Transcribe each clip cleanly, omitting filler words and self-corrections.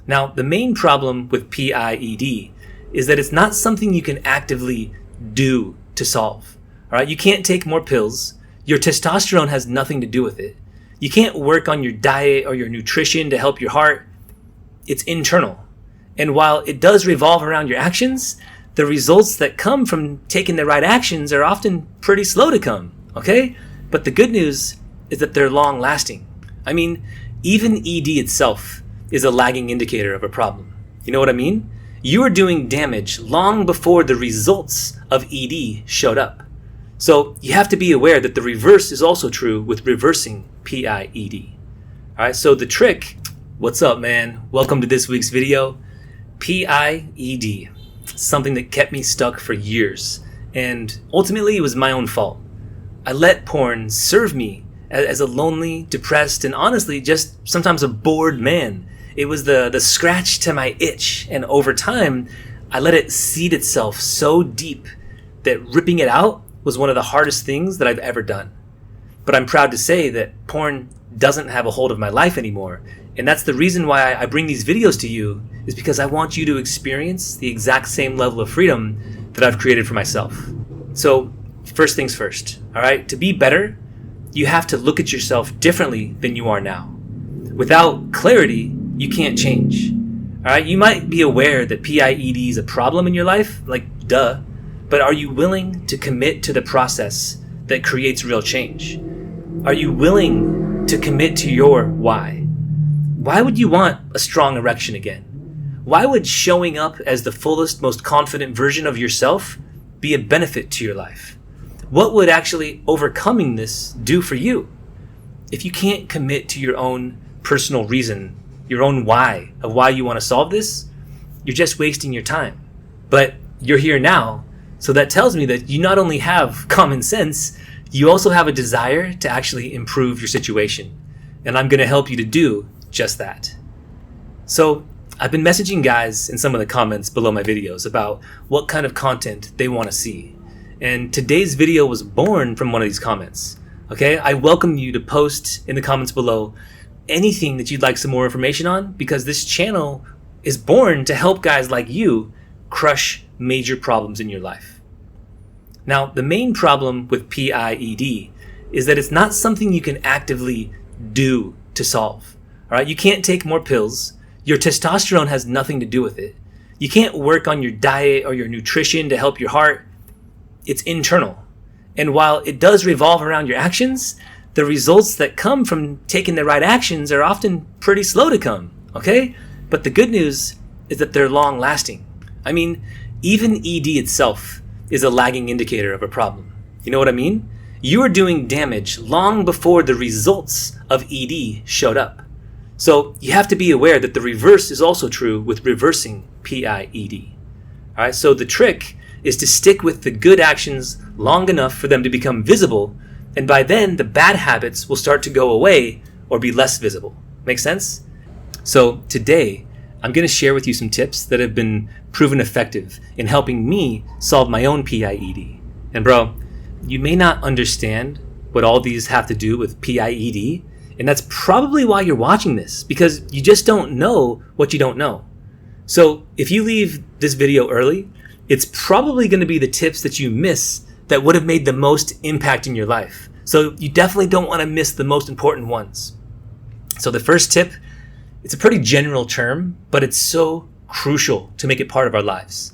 Now, the main problem with PIED is that it's not something you can actively do to solve. All right, you can't take more pills. Your testosterone has nothing to do with it. You can't work on your diet or your nutrition to help your heart. It's internal. And while it does revolve around your actions, the results that come from taking the right actions are often pretty slow to come, okay? But the good news is that they're long lasting. I mean, even ED itself is a lagging indicator of a problem. You know what I mean? You are doing damage long before the results of ED showed up. So you have to be aware that the reverse is also true with reversing PIED. All right, so the trick, what's up, man? Welcome to this week's video. PIED, something that kept me stuck for years, and ultimately it was my own fault. I let porn serve me as a lonely, depressed, and honestly just sometimes a bored man. It was the scratch to my itch, and over time I let it seed itself so deep that ripping it out was one of the hardest things that I've ever done. But I'm proud to say that porn doesn't have a hold of my life anymore, and that's the reason why I bring these videos to you, is because I want you to experience the exact same level of freedom that I've created for myself. So first things first, all right? To be better, you have to look at yourself differently than you are now. Without clarity, you can't change. All right? You might be aware that PIED is a problem in your life, like duh, but are you willing to commit to the process that creates real change? Are you willing to commit to your why? Why would you want a strong erection again? Why would showing up as the fullest, most confident version of yourself be a benefit to your life? What would actually overcoming this do for you? If you can't commit to your own personal reason, your own why of why you want to solve this, you're just wasting your time. But you're here now, so that tells me that you not only have common sense, you also have a desire to actually improve your situation. And I'm going to help you to do just that. So I've been messaging guys in some of the comments below my videos about what kind of content they want to see. And today's video was born from one of these comments. Okay, I welcome you to post in the comments below anything that you'd like some more information on, because this channel is born to help guys like you crush major problems in your life. Now, the main problem with PIED is that it's not something you can actively do to solve. All right, you can't take more pills. Your testosterone has nothing to do with it. You can't work on your diet or your nutrition to help your heart. It's internal. And while it does revolve around your actions, the results that come from taking the right actions are often pretty slow to come, okay? But the good news is that they're long lasting. I mean, even ED itself is a lagging indicator of a problem. You know what I mean? You are doing damage long before the results of ED showed up. So you have to be aware that the reverse is also true with reversing PIED. All right, so the trick is to stick with the good actions long enough for them to become visible, and by then the bad habits will start to go away or be less visible. Make sense? So today, I'm going to share with you some tips that have been proven effective in helping me solve my own PIED. And bro, you may not understand what all these have to do with PIED, and that's probably why you're watching this, because you just don't know what you don't know. So if you leave this video early, it's probably going to be the tips that you miss that would have made the most impact in your life. So you definitely don't want to miss the most important ones. So the first tip, it's a pretty general term, but it's so crucial to make it part of our lives.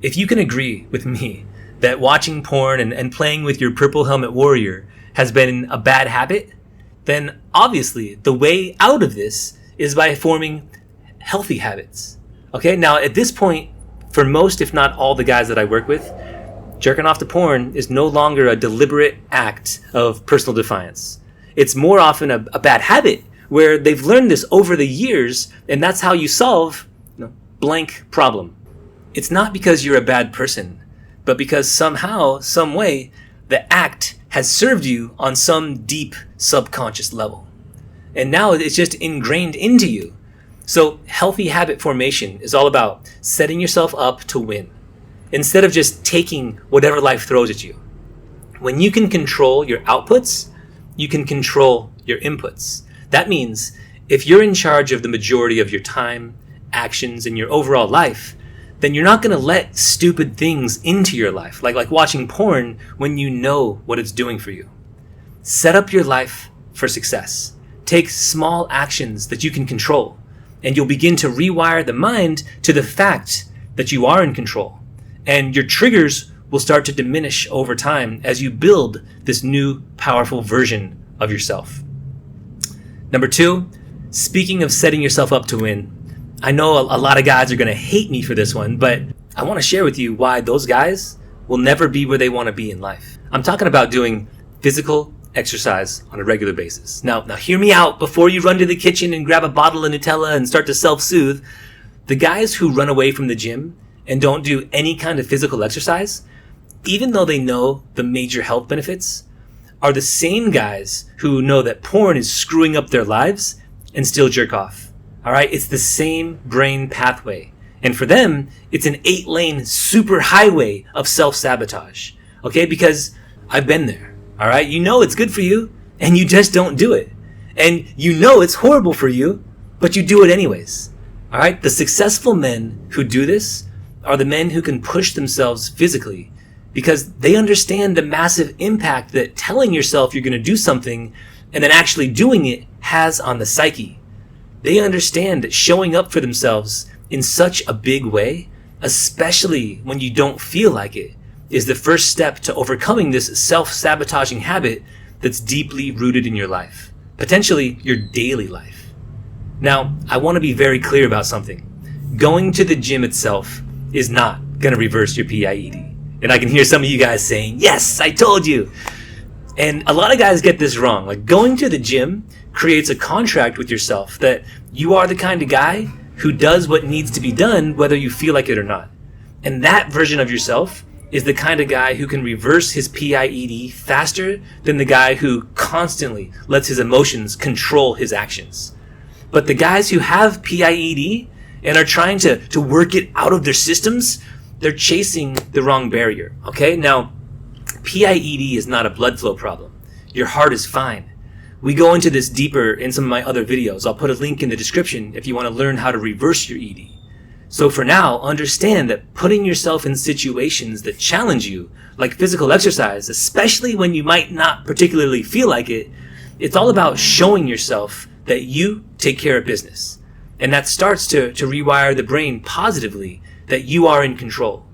If you can agree with me that watching porn and playing with your purple helmet warrior has been a bad habit, then obviously the way out of this is by forming healthy habits. Okay, now at this point, for most, if not all the guys that I work with, jerking off to porn is no longer a deliberate act of personal defiance. It's more often a bad habit where they've learned this over the years, and that's how you solve blank problem. It's not because you're a bad person, but because somehow, some way, the act has served you on some deep subconscious level. And now it's just ingrained into you. So healthy habit formation is all about setting yourself up to win, instead of just taking whatever life throws at you. When you can control your outputs, you can control your inputs. That means if you're in charge of the majority of your time, actions in your overall life, then you're not going to let stupid things into your life, like watching porn when you know what it's doing for you. Set up your life for success. Take small actions that you can control, and you'll begin to rewire the mind to the fact that you are in control. And your triggers will start to diminish over time as you build this new, powerful version of yourself. Number 2, speaking of setting yourself up to win, I know a lot of guys are going to hate me for this one, but I want to share with you why those guys will never be where they want to be in life. I'm talking about doing physical exercise on a regular basis. Now hear me out before you run to the kitchen and grab a bottle of Nutella and start to self-soothe. The guys who run away from the gym and don't do any kind of physical exercise, even though they know the major health benefits, are the same guys who know that porn is screwing up their lives and still jerk off. All right, it's the same brain pathway. And for them, it's an 8-lane super highway of self-sabotage. Okay, because I've been there. All right, you know it's good for you, and you just don't do it. And you know it's horrible for you, but you do it anyways. All right, the successful men who do this are the men who can push themselves physically because they understand the massive impact that telling yourself you're going to do something and then actually doing it has on the psyche. They understand that showing up for themselves in such a big way, especially when you don't feel like it, is the first step to overcoming this self-sabotaging habit that's deeply rooted in your life, potentially your daily life. Now, I want to be very clear about something. Going to the gym itself is not going to reverse your PIED. And I can hear some of you guys saying, yes, I told you. And a lot of guys get this wrong. Like, going to the gym creates a contract with yourself that you are the kind of guy who does what needs to be done whether you feel like it or not. And that version of yourself is the kind of guy who can reverse his PIED faster than the guy who constantly lets his emotions control his actions. But the guys who have PIED and are trying to work it out of their systems, they're chasing the wrong barrier. Okay, now PIED is not a blood flow problem. Your heart is fine. We go into this deeper in some of my other videos. I'll put a link in the description if you want to learn how to reverse your ED. So for now, understand that putting yourself in situations that challenge you, like physical exercise, especially when you might not particularly feel like it, it's all about showing yourself that you take care of business. And that starts to rewire the brain positively, that you are in control.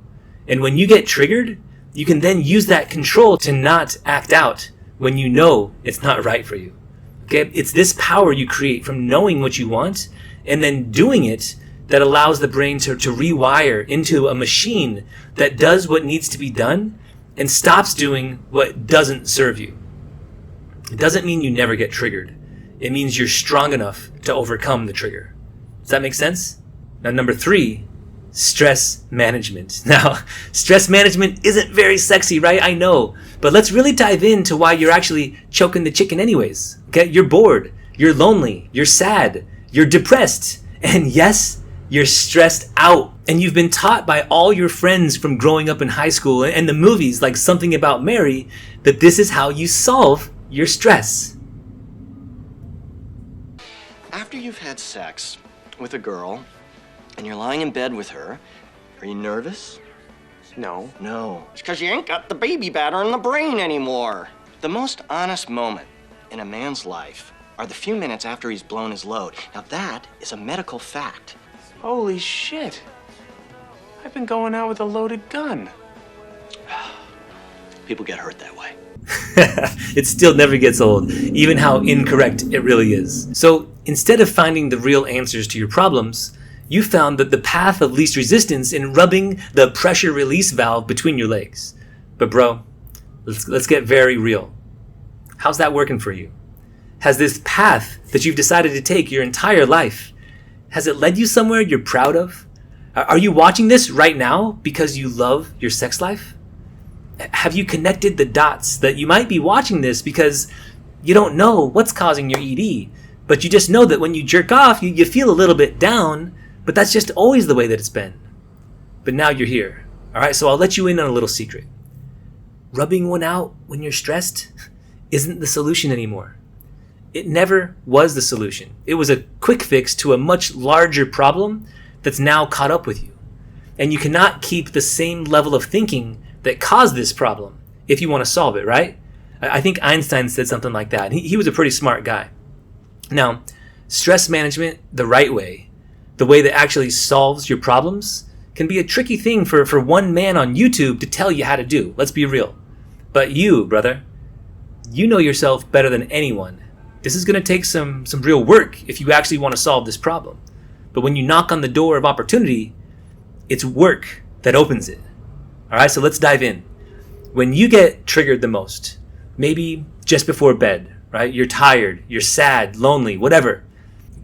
And when you get triggered, you can then use that control to not act out when you know it's not right for you. Okay? It's this power you create from knowing what you want and then doing it that allows the brain to rewire into a machine that does what needs to be done and stops doing what doesn't serve you. It doesn't mean you never get triggered. It means you're strong enough to overcome the trigger. Does that make sense? Now, number 3, stress management. Now, stress management isn't very sexy, right? I know. But let's really dive into why you're actually choking the chicken anyways. Okay? You're bored. You're lonely. You're sad. You're depressed. And yes, you're stressed out. And you've been taught by all your friends from growing up in high school and the movies like Something About Mary that this is how you solve your stress. After you've had sex with a girl and you're lying in bed with her, are you nervous? No. No. It's because you ain't got the baby batter in the brain anymore. The most honest moment in a man's life are the few minutes after he's blown his load. Now that is a medical fact. Holy shit. I've been going out with a loaded gun. People get hurt that way. It still never gets old, even how incorrect it really is. So instead of finding the real answers to your problems, you found that the path of least resistance in rubbing the pressure release valve between your legs. But bro, let's get very real. How's that working for you? Has this path that you've decided to take your entire life, has it led you somewhere you're proud of? Are you watching this right now because you love your sex life? Have you connected the dots that you might be watching this because you don't know what's causing your ED, but you just know that when you jerk off, you feel a little bit down, but that's just always the way that it's been. But now you're here. All right, so I'll let you in on a little secret. Rubbing one out when you're stressed isn't the solution anymore. It never was the solution. It was a quick fix to a much larger problem that's now caught up with you. And you cannot keep the same level of thinking that caused this problem if you want to solve it, right? I think Einstein said something like that. He was a pretty smart guy. Now, stress management the right way, the way that actually solves your problems, can be a tricky thing for one man on YouTube to tell you how to do. Let's be real. But you, brother, you know yourself better than anyone. This is going to take some real work if you actually want to solve this problem. But when you knock on the door of opportunity, it's work that opens it. All right, so let's dive in. When you get triggered the most, maybe just before bed, right? You're tired, you're sad, lonely, whatever.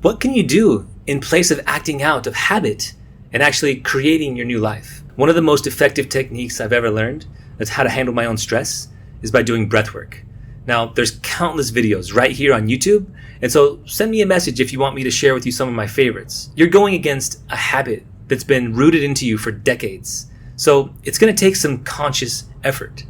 What can you do in place of acting out of habit and actually creating your new life? One of the most effective techniques I've ever learned that's how to handle my own stress is by doing breath work. Now, there's countless videos right here on YouTube, and so send me a message if you want me to share with you some of my favorites. You're going against a habit that's been rooted into you for decades, so it's going to take some conscious effort.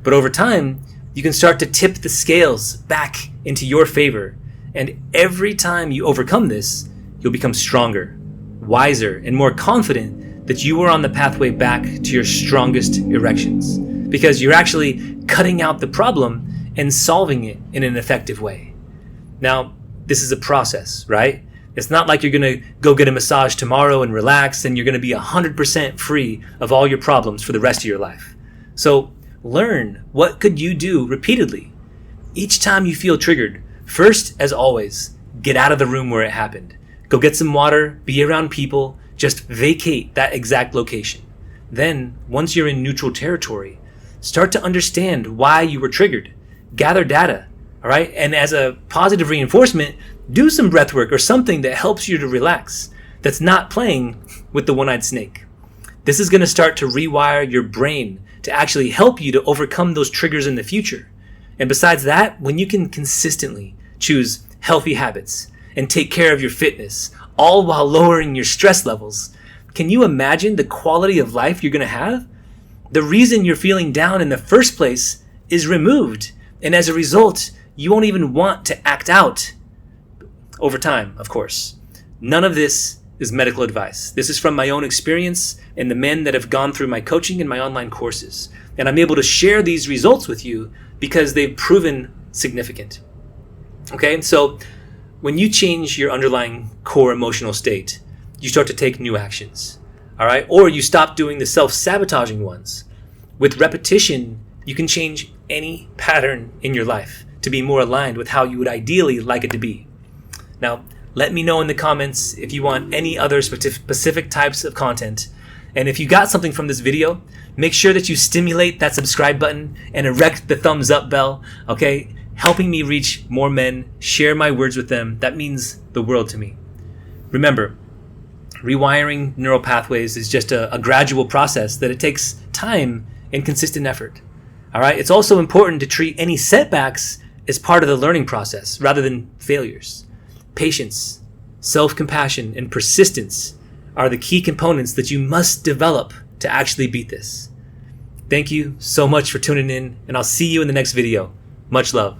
But over time, you can start to tip the scales back into your favor, and every time you overcome this, you'll become stronger, wiser, and more confident that you are on the pathway back to your strongest erections, because you're actually cutting out the problem and solving it in an effective way. Now, this is a process, right? It's not like you're going to go get a massage tomorrow and relax and you're going to be 100% free of all your problems for the rest of your life. So learn, what could you do repeatedly? Each time you feel triggered, first, as always, get out of the room where it happened. Go get some water, be around people, just vacate that exact location. Then, once you're in neutral territory, start to understand why you were triggered. Gather data, all right? And as a positive reinforcement, do some breath work or something that helps you to relax, that's not playing with the one-eyed snake. This is going to start to rewire your brain to actually help you to overcome those triggers in the future. And besides that, when you can consistently choose healthy habits and take care of your fitness, all while lowering your stress levels, can you imagine the quality of life you're going to have? The reason you're feeling down in the first place is removed. And as a result, you won't even want to act out over time, of course. None of this is medical advice. This is from my own experience and the men that have gone through my coaching and my online courses. And I'm able to share these results with you because they've proven significant. Okay, so when you change your underlying core emotional state, you start to take new actions, all right? Or you stop doing the self-sabotaging ones. With repetition, you can change any pattern in your life to be more aligned with how you would ideally like it to be. Now, let me know in the comments if you want any other specific types of content. And if you got something from this video, make sure that you stimulate that subscribe button and erect the thumbs up bell, okay? Helping me reach more men, share my words with them. That means the world to me. Remember, rewiring neural pathways is just a gradual process that it takes time and consistent effort. All right. It's also important to treat any setbacks as part of the learning process rather than failures. Patience, self-compassion, and persistence are the key components that you must develop to actually beat this. Thank you so much for tuning in, and I'll see you in the next video. Much love.